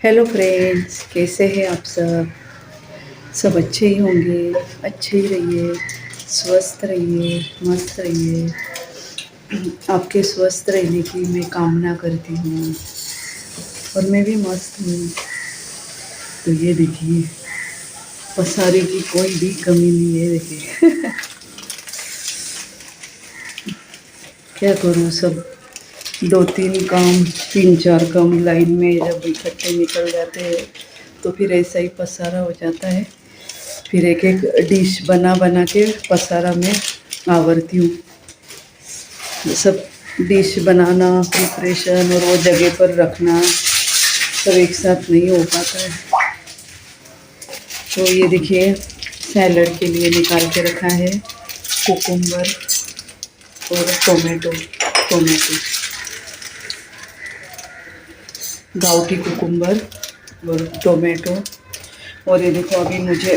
Hello friends, कैसे हैं आप सब? सब अच्छे ही होंगे। अच्छे ही रहिए, स्वस्थ रहिए, मस्त रहिए। आपके स्वस्थ रहने की मैं कामना करती हूँ और मैं भी मस्त हूँ। तो ये देखिए, पसारे की कोई भी कमी नहीं है। देखिए क्या करूँ, सब दो तीन काम, तीन चार काम लाइन में जब इकट्ठे निकल जाते हैं तो फिर ऐसा ही पसारा हो जाता है। फिर एक एक डिश बना बना के पसारा में आवरती हूँ। सब डिश बनाना, प्रिपरेशन और वो जगह पर रखना सब एक साथ नहीं हो पाता है। तो ये देखिए, सैलड के लिए निकाल के रखा है कुकुम्बर और टोमेटो। गाउटी कुकुम्बर और टोमेटो। और ये देखो, अभी मुझे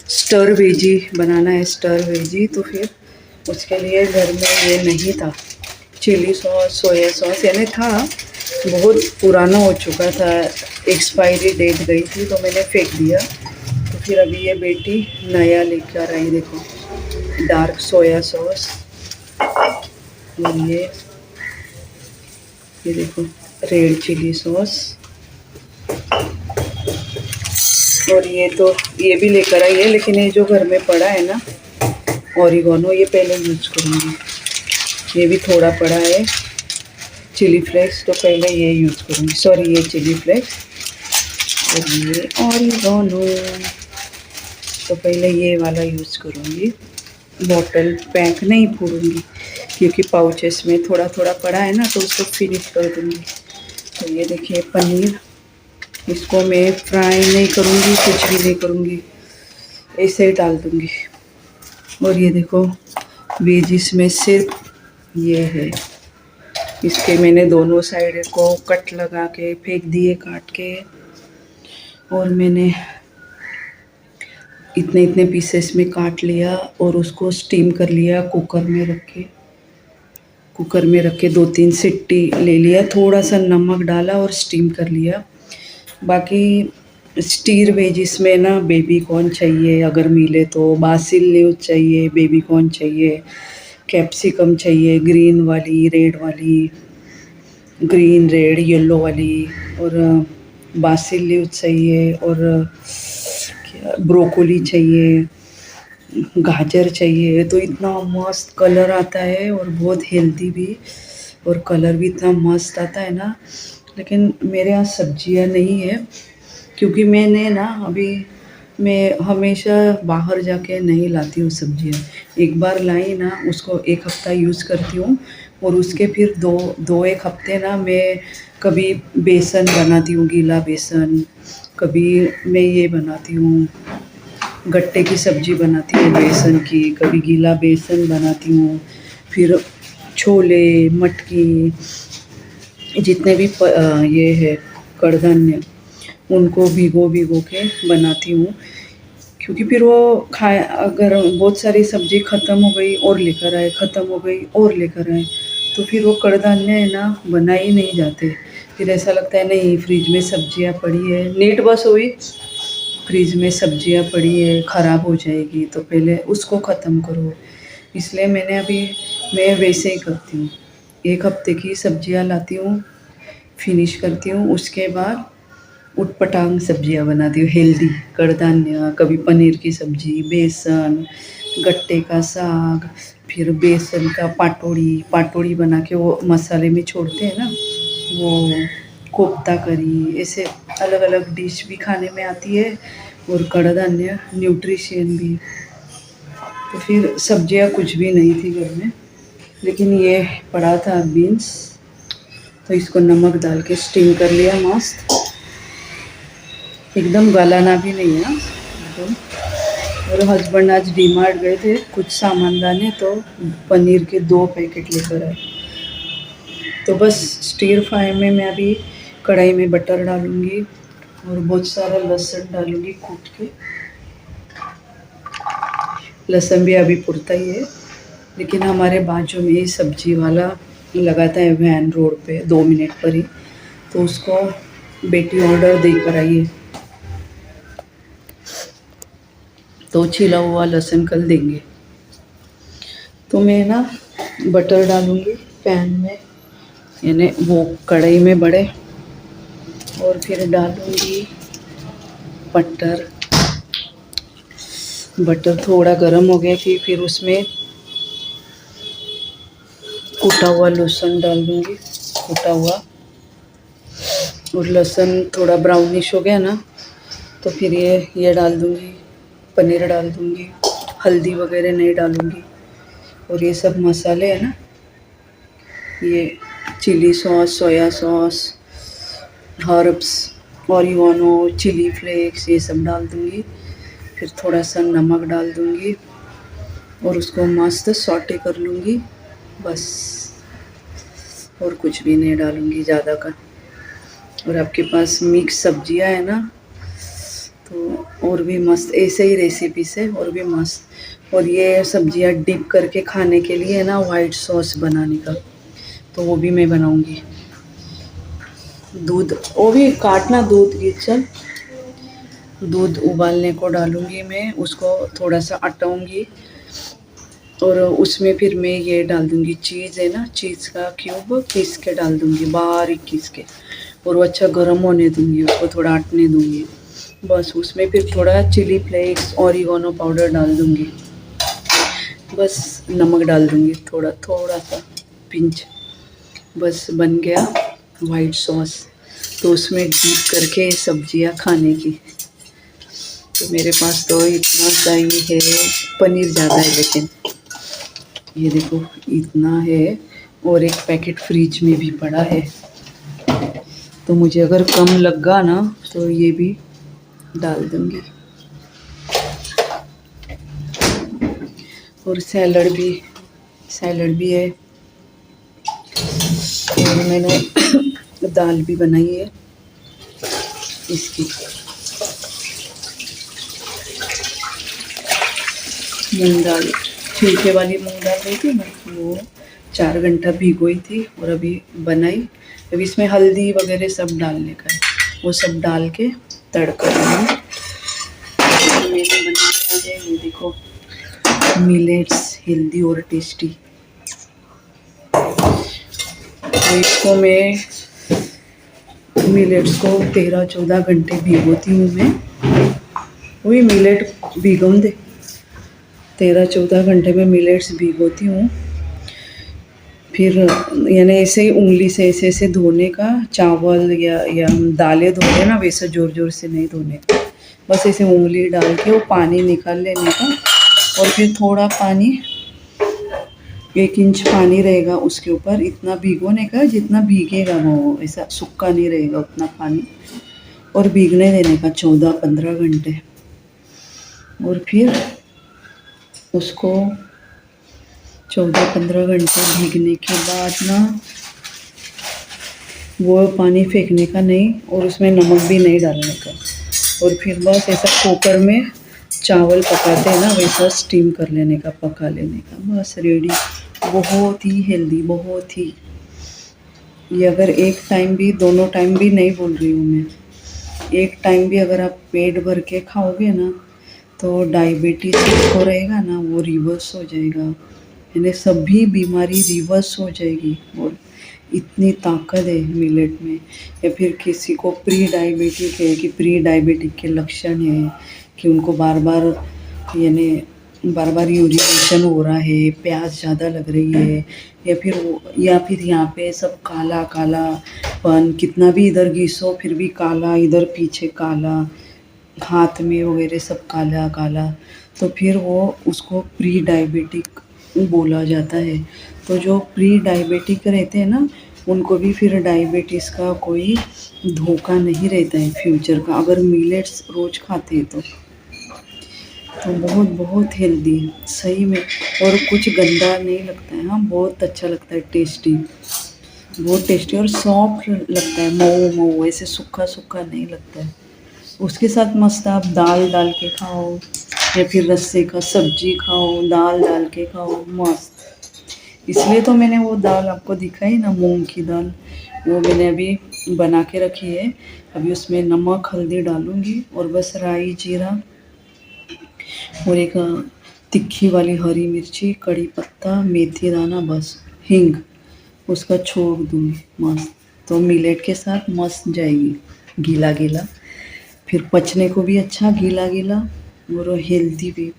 स्टर वेजी बनाना है, स्टर वेजी। तो फिर उसके लिए घर में ये नहीं था, चिली सॉस, सोया सॉस यानी था, बहुत पुराना हो चुका था, एक्सपायरी डेट गई थी तो मैंने फेंक दिया। तो फिर अभी ये बेटी नया लेकर आई, देखो, डार्क सोया सॉस। और ये देखो, रेड चिली सॉस। और ये तो ये भी लेकर आई है, लेकिन ये जो घर में पड़ा है ना ऑरिगोनो, ये पहले यूज़ करूँगी। ये भी थोड़ा पड़ा है चिली फ्लेक्स, तो पहले ये यूज़ करूँगी। सॉरी, ये चिली फ्लेक्स और ये ऑरिगोनो, तो पहले ये वाला यूज़ करूँगी। बॉटल पैक नहीं फोड़ूँगी क्योंकि पाउचेस में थोड़ा थोड़ा पड़ा है ना, तो उसको फिनिश कर दूँगी। तो ये देखिए पनीर, इसको मैं फ्राई नहीं करूँगी, कुछ भी नहीं करूँगी, ऐसे ही डाल दूँगी। और ये देखो वेजिस में सिर्फ ये है, इसके मैंने दोनों साइड को कट लगा के फेंक दिए काट के। और मैंने इतने इतने पीसेस में काट लिया और उसको स्टीम कर लिया कुकर में रख के 2-3 सीटी ले लिया, थोड़ा सा नमक डाला और स्टीम कर लिया। बाकी स्टीर वेजिस में ना बेबी कॉर्न चाहिए अगर मिले तो, बासिल लीव चाहिए, बेबी कॉर्न चाहिए, कैप्सिकम चाहिए, ग्रीन वाली, रेड वाली, ग्रीन रेड येलो वाली, और बासिल लीव चाहिए, और क्या ब्रोकोली चाहिए, गाजर चाहिए। तो इतना मस्त कलर आता है और बहुत हेल्दी भी, और कलर भी इतना मस्त आता है ना। लेकिन मेरे यहाँ सब्जियाँ नहीं है क्योंकि मैंने ना अभी, मैं हमेशा बाहर जाके नहीं लाती हूँ सब्जियाँ। एक बार लाई ना, उसको एक हफ़्ता यूज़ करती हूँ और उसके फिर दो एक हफ्ते ना मैं कभी बेसन बनाती हूँ, गीला बेसन, कभी मैं ये बनाती हूँ, गट्टे की सब्ज़ी बनाती हूँ बेसन की, कभी गीला बेसन बनाती हूँ। फिर छोले, मटकी, जितने भी ये है कड़धान्य, उनको भिगो के बनाती हूँ। क्योंकि फिर वो खाए, अगर बहुत सारी सब्ज़ी ख़त्म हो गई और लेकर आए, ख़त्म हो गई और लेकर आए, तो फिर वो कड़धान्य है ना बनाए ही नहीं जाते। फिर ऐसा लगता है नहीं, फ्रिज में सब्जियाँ पड़ी है, नीट बस हुई, फ्रिज में सब्जियाँ पड़ी है, ख़राब हो जाएगी, तो पहले उसको ख़त्म करो। इसलिए मैं वैसे ही करती हूँ, एक हफ्ते की सब्जियाँ लाती हूँ, फिनिश करती हूँ, उसके बाद उटपटांग सब्जियाँ बनाती हूँ हेल्दी, कड़धान्य, कभी पनीर की सब्ज़ी, बेसन, गट्टे का साग, फिर बेसन का पाटोड़ी बना के वो मसाले में छोड़ते हैं ना, वो कोफ्ता करी, ऐसे अलग अलग डिश भी खाने में आती है और कड़धान्य न्यूट्रिशन भी। तो फिर सब्जियाँ कुछ भी नहीं थी घर में, लेकिन ये पड़ा था बीन्स, तो इसको नमक डाल के स्टीम कर लिया मस्त, एकदम गलाना भी नहीं है एकदम। और हस्बैंड आज डीमार्ट गए थे कुछ सामान लाने, तो पनीर के 2 पैकेट लेकर आए। तो बस स्टीर फ्राई में मैं अभी कढ़ाई में बटर डालूँगी और बहुत सारा लहसुन डालूँगी कूट के। लहसुन भी अभी पुरता ही है, लेकिन हमारे बाजू में ही सब्जी वाला लगाता है वैन रोड पे 2 मिनट पर ही, तो उसको बेटी ऑर्डर देकर आई है, तो छिला हुआ लहसुन कल देंगे। तो मैं ना बटर डालूँगी पैन में, यानी वो कढ़ाई में बड़े, और फिर डालूँगी बटर। बटर थोड़ा गर्म हो गया कि फिर उसमें कूटा हुआ लहसुन डाल दूँगी, कूटा हुआ। और लहसुन थोड़ा ब्राउनिश हो गया ना, तो फिर ये डाल दूँगी, पनीर डाल दूँगी, हल्दी वगैरह नहीं डालूँगी। और ये सब मसाले हैं ना, ये chilli sauce, soya sauce, herbs, oregano, chilli flakes, ये सब डाल दूँगी। फिर थोड़ा सा नमक डाल दूँगी और उसको मस्त सॉटे कर लूँगी बस, और कुछ भी नहीं डालूँगी ज़्यादा का। और आपके पास मिक्स सब्जियां है ना, तो और भी मस्त, ऐसे ही रेसिपी से और भी मस्त। और ये सब्जियां डिप करके खाने के लिए है ना, वाइट सॉस बनाने का, तो वो भी मैं बनाऊँगी। दूध वो भी काटना, दूध की चल, दूध उबालने को डालूँगी मैं, उसको थोड़ा सा अटाऊँगी। और उसमें फिर मैं ये डाल दूँगी, चीज़ है ना, चीज़ का क्यूब पीस के डाल दूँगी, बारीक पीस के। और वो अच्छा गर्म होने दूँगी, उसको थोड़ा अटने दूँगी बस। उसमें फिर थोड़ा चिली फ्लेक्स, ऑरिगानो पाउडर डाल दूँगी बस, नमक डाल दूँगी थोड़ा थोड़ा सा पिंच, बस बन गया वाइट सॉस। तो उसमें डीप करके सब्जियां खाने की। तो मेरे पास तो इतना सा ही है, पनीर ज़्यादा है लेकिन ये देखो इतना है, और एक पैकेट फ्रिज में भी पड़ा है। तो मुझे अगर कम लगा ना, तो ये भी डाल दूँगी। और सैलड भी है। और मैंने दाल भी बनाई है इसकी, मूंग दाल, छिलके वाली मूंग दाल रही थी ना, वो 4 घंटा भिगोई थी और अभी बनाई। अभी इसमें हल्दी वगैरह सब डालने का है, वो सब डाल के तड़का डालूँ। मैंने बनाया है, ये देखो, मिलेट्स, हेल्दी और टेस्टी। तो इसको मैं मिलेट्स को 13-14 घंटे भिगोती हूँ मैं, वही मिलेट भिगोन दे, 13-14 घंटे में मिलेट्स भिगोती हूँ। फिर यानी ऐसे ही उंगली से ऐसे ऐसे धोने का, चावल या दालें धोने ना, वैसे ज़ोर ज़ोर से नहीं धोने, बस ऐसे उंगली डाल के वो पानी निकाल लेने का। और फिर थोड़ा पानी, 1 इंच पानी रहेगा उसके ऊपर, इतना भिगोने का जितना भीगेगा वो, ऐसा सूखा नहीं रहेगा उतना पानी। और भीगने देने का 14-15 घंटे। और फिर उसको 14-15 घंटे भीगने के बाद ना, वो पानी फेंकने का नहीं, और उसमें नमक भी नहीं डालने का। और फिर बस ऐसा कुकर में चावल पकाते हैं ना, वैसा स्टीम कर लेने का, पका लेने का, बस रेडी। बहुत ही हेल्दी, बहुत ही। ये अगर एक टाइम भी, दोनों टाइम भी नहीं बोल रही हूँ मैं, एक टाइम भी अगर आप पेट भर के खाओगे ना, तो डायबिटीज़ जिसको रहेगा ना, वो रिवर्स हो जाएगा, यानी सभी बीमारी रिवर्स हो जाएगी। और इतनी ताकत है मिलेट में। या फिर किसी को प्री डायबिटिक है, कि प्री डायबिटिक के लक्षण है, कि उनको बार बार यानी बार बार यूरिनेशन हो रहा है, प्यास ज़्यादा लग रही है, या फिर यहाँ पे सब काला काला पन, कितना भी इधर घिसो फिर भी काला, इधर पीछे काला, हाथ में वगैरह सब काला काला, तो फिर वो उसको प्री डायबिटिक बोला जाता है। तो जो प्री डायबिटिक रहते हैं ना, उनको भी फिर डायबिटीज़ का कोई धोखा नहीं रहता है फ्यूचर का, अगर मिलेट्स रोज़ खाते हैं तो बहुत बहुत हेल्दी है सही में। और कुछ गंदा नहीं लगता है, हाँ बहुत अच्छा लगता है, टेस्टी, बहुत टेस्टी और सॉफ्ट लगता है, मऊ मऊ, ऐसे सूखा सूखा नहीं लगता है। उसके साथ मस्त आप दाल डाल के खाओ, या फिर रस्से का सब्जी खाओ, दाल डाल के खाओ, मस्त। इसलिए तो मैंने वो दाल आपको दिखाई ना, मूंग की दाल, वो मैंने अभी बना के रखी है। अभी उसमें नमक हल्दी डालूंगी और बस राई जीरा और एक तिखी वाली हरी मिर्ची, कड़ी पत्ता, मेथी दाना, बस हींग, उसका छोड़ दूँगी मस्त। तो मिलेट के साथ मस्त जाएगी, गीला गीला, फिर पचने को भी अच्छा गीला गीला और हेल्दी भी।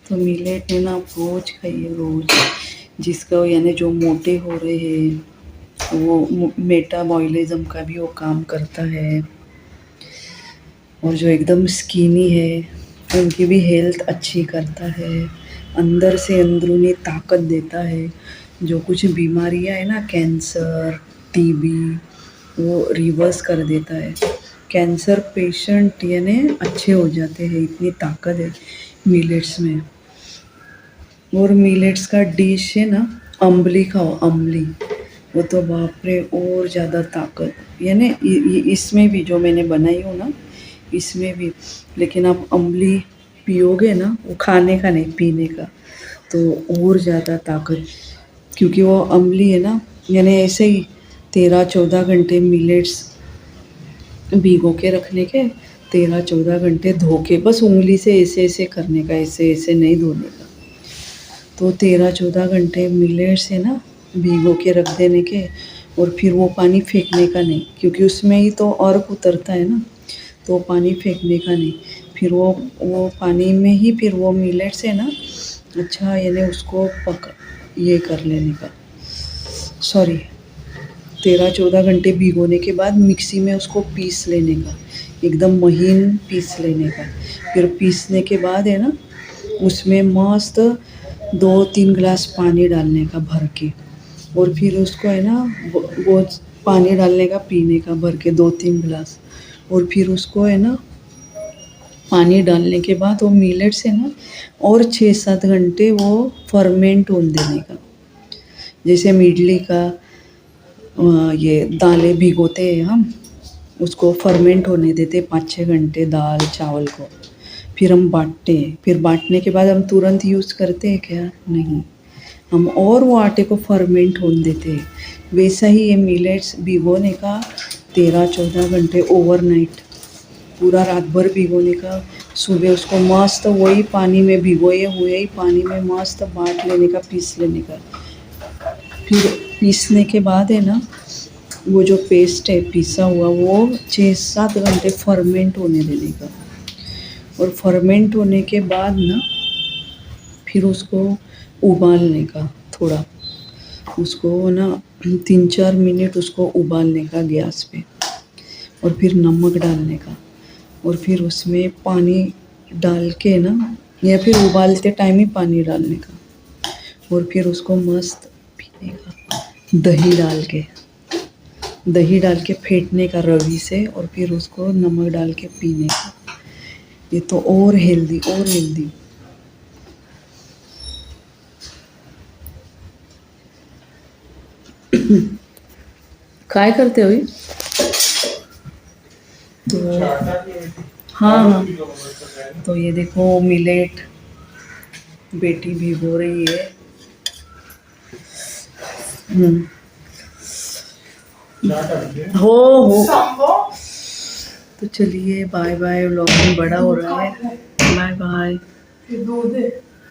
तो मिलेट है ना, आप रोज़ खाइए रोज़। जिसका यानी जो मोटे हो रहे हैं वो मेटाबॉलिज्म का भी वो काम करता है, और जो एकदम स्किनी है उनकी भी हेल्थ अच्छी करता है, अंदर से अंदरूनी ताकत देता है। जो कुछ बीमारियां है ना, कैंसर, टीबी, वो रिवर्स कर देता है। कैंसर पेशेंट यानी अच्छे हो जाते हैं, इतनी ताकत है मिलेट्स में। और मिलेट्स का डिश है ना, अम्बली खाओ, अम्बली, वो तो बाप रे और ज़्यादा ताकत, यानी इसमें भी जो मैंने बनाई हो ना, इसमें भी। लेकिन आप अम्बली पियोगे ना, वो खाने का नहीं पीने का, तो और ज़्यादा ताकत। क्योंकि वो अम्बली है ना, यानी ऐसे ही 13-14 घंटे मिलेट्स भिगो के रखने के, 13-14 घंटे धो के, बस उंगली से ऐसे ऐसे करने का, ऐसे ऐसे नहीं धोने का। तो 13-14 घंटे मिलेट्स है ना भिगो के रख देने के, और फिर वो पानी फेंकने का नहीं, क्योंकि उसमें ही तो अर्क उतरता है ना, तो पानी फेंकने का नहीं। फिर वो पानी में ही फिर वो मिलेट्स है ना, अच्छा यानी उसको ये कर लेने का, सॉरी, 13-14 घंटे भिगोने के बाद मिक्सी में उसको पीस लेने का, एकदम महीन पीस लेने का। फिर पीसने के बाद है ना, उसमें मस्त 2-3 गिलास पानी डालने का भर के, और फिर उसको है ना वो पानी डालने का पीने का भर के 2-3 गिलास। और फिर उसको है ना पानी डालने के बाद वो मिलेट्स है ना, और 6-7 घंटे वो फर्मेंट होने देने का। जैसे हम इडली का ये दालें भिगोते हैं हम, उसको फर्मेंट होने देते 5-6 घंटे दाल चावल को, फिर हम बांटते हैं। फिर बांटने के बाद हम तुरंत यूज़ करते हैं क्या? नहीं, हम और वो आटे को फर्मेंट होने देते हैं। वैसा ही ये मिलेट्स भिगोने का 13-14 घंटे ओवरनाइट, पूरा रात भर भिगोने का, सुबह उसको मस्त वही पानी में भिगोए हुए ही पानी में मस्त बांट लेने का, पीस लेने का। फिर पीसने के बाद है ना, वो जो पेस्ट है पीसा हुआ, वो 6-7 घंटे फर्मेंट होने देने का। और फर्मेंट होने के बाद ना फिर उसको उबालने का, थोड़ा उसको ना 3-4 मिनट उसको उबालने का गैस पे, और फिर नमक डालने का, और फिर उसमें पानी डाल के ना, या फिर उबालते टाइम ही पानी डालने का, और फिर उसको मस्त पीने का, दही डाल के फेंटने का रवी से, और फिर उसको नमक डाल के पीने का। ये तो और हेल्दी, और हेल्दी। काय करते हो ये? तो हाँ हाँ, तो ये देखो मिलेट बेटी भिगो रही है। हो तो चलिए बाय बाय, व्लॉग बड़ा हो रहा है, बाय बाय।